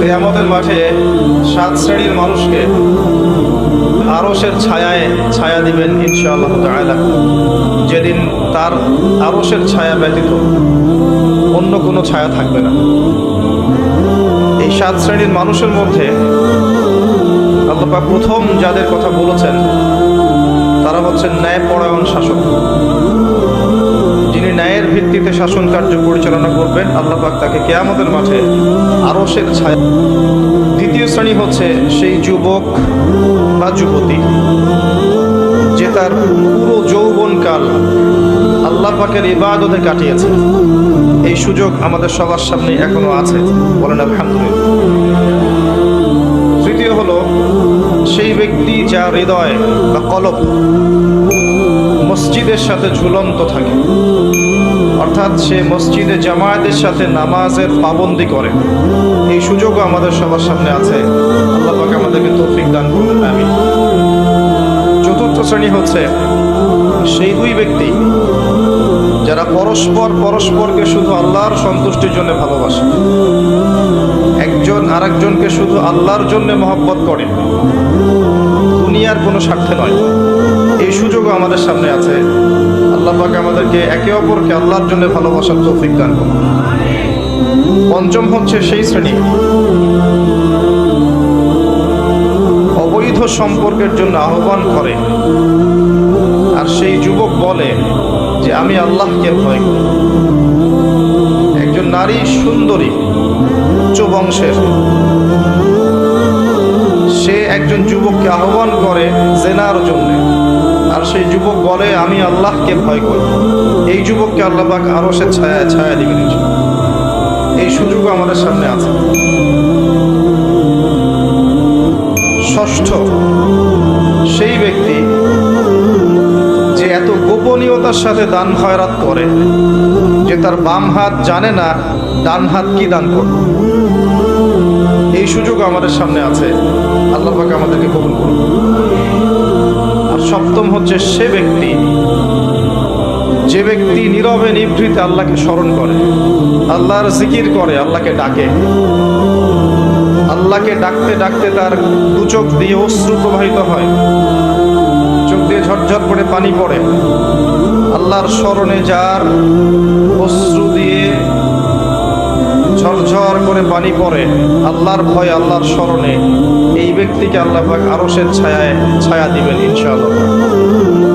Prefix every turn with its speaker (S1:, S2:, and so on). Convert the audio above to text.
S1: কিয়ামতের মাঠে 7 শ্রেণীর মানুষকে আরশের ছায়ায় ছায়া দিবেন ইনশাআল্লাহ তাআলা, যেদিন তার আরশের ছায়া ব্যতীত অন্য কোনো ছায়া থাকবে না। এই 7 শ্রেণীর মানুষের মধ্যে আল্লাহ পাক প্রথম যাদের কথা বলেছেন তারা হচ্ছেন ন্যায়পরায়ণ শাসক, যিনি ন্যায়ের ভিত্তিতে শাসন কার্য পরিচালনা করবেন। আল্লাহ পাক তাকে কিয়ামতের মাঠে আরশের ছায়া। দ্বিতীয় শ্রেণী হচ্ছে সেই যুবক বা যুবতী যে তার পুরো যৌবনকাল আল্লাহ পাকের ইবাদতে কাটিয়েছে। এই সুযোগ আমাদের সবার সামনে এখনো আছে, বলেন আলহামদুলিল্লাহ। তৃতীয় হলো সেই ব্যক্তি যার হৃদয় বা কলব মসজিদের সাথে ঝুলন্ত থাকে, অর্থাৎ সে মসজিদে জামায়াতের সাথে নামাজের পাবন্দি করে। এই সুযোগও আমাদের সবার সামনে আছে। আল্লাহ পাক আমাদেরকে তৌফিক দান করুন, আমিন। চতুর্থ শ্রেণী হচ্ছে সেই দুই ব্যক্তি যারা পরস্পরকে শুধু আল্লাহর সন্তুষ্টির জন্য ভালোবাসে, একজন আরেকজনকে শুধু আল্লাহর জন্য মহব্বত করে, দুনিয়ার কোনো স্বার্থে নয়। এই সুযোগও আমাদের সামনে আছে। আল্লাহ পাক আমাদেরকে একে অপরকে আল্লাহর জন্য ভালোবাসার তৌফিক দান করুন। পঞ্চম হচ্ছে সেই শ্রেণী অবৈধ সম্পর্কের জন্য আহ্বান করে, আর সেই যুবক বলে যে আমি আল্লাহকে ভয় করি। একজন নারী সুন্দরী উচ্চ বংশের, সে একজন যুবককে আহ্বান করে জেনার জন্য, আর সেই যুবক বলে আমি আল্লাহকে ভয় করি। এই যুবককে আল্লাহ পাক আরশের ছায়া ছায়া দিবেন। এই সুযোগ আমাদের সামনে আছে। ষষ্ঠ সেই ব্যক্তি যে এত গোপনীয়তার সাথে দান খয়রাত করে যে তার বাম হাত জানে না ডান হাত কি দান করবে। এই সুযোগ আমাদের সামনে আছে। আল্লাহ পাক আমাদেরকে কবুল করুন। আর সপ্তম হচ্ছে সে ব্যক্তি যে ব্যক্তি নীরবে নিভৃতে আল্লাহকে স্মরণ করে, আল্লাহর জিকির করে, আল্লাহকে ডাকে। আল্লাহকে ডাকতে ডাকতে তার দু চোখ দিয়ে অশ্রু প্রবাহিত হয়, চোখ দিয়ে ঝরঝর করে পানি পড়ে। আল্লাহর স্মরণে যার অশ্রু দিয়ে ঝরঝর করে পানি পড়ে, আল্লাহর ভয়, আল্লাহর স্মরণে, এই ব্যক্তিকে আল্লাহ পাক আরশের ছায়ায় ছায়া দিবেন ইনশাআল্লাহ।